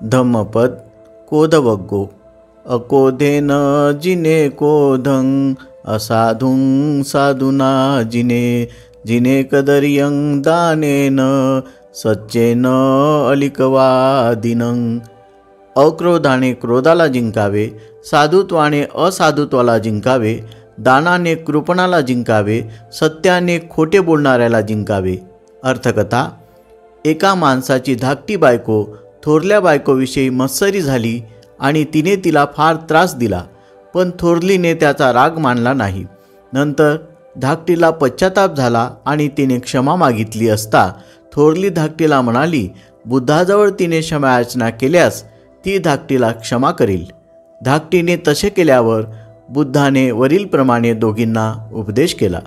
धम्मपद कोदवग्गो अकोधेन जिने कोधं असाधुं साधुना जिने जिने कदर्यं दानेन सच्चेन अलिकवादिनं। अक्रोधाने क्रोधाला जिंकावे, साधुत्वाने असाधुत्वाला जिंकावे, दानाने कृपणाला जिंकावे, सत्याने खोटे बोलणाऱ्याला जिंकावे। अर्थकथा: एका माणसाची धाकटी बायको थोरल्या बायकोविषयी मत्सरी झाली आणि तिने तिला फार त्रास दिला, पण थोरलीने त्याचा राग मानला नाही। नंतर धाकटीला पश्चाताप झाला आणि तिने क्षमा मागितली असता थोरली धाकटीला म्हणाली, बुद्धाजवळ तिने क्षमायाचना केल्यास ती धाकटीला क्षमा करील। धाकटीने तसे केल्यावर बुद्धाने वरीलप्रमाणे दोघींना उपदेश केला।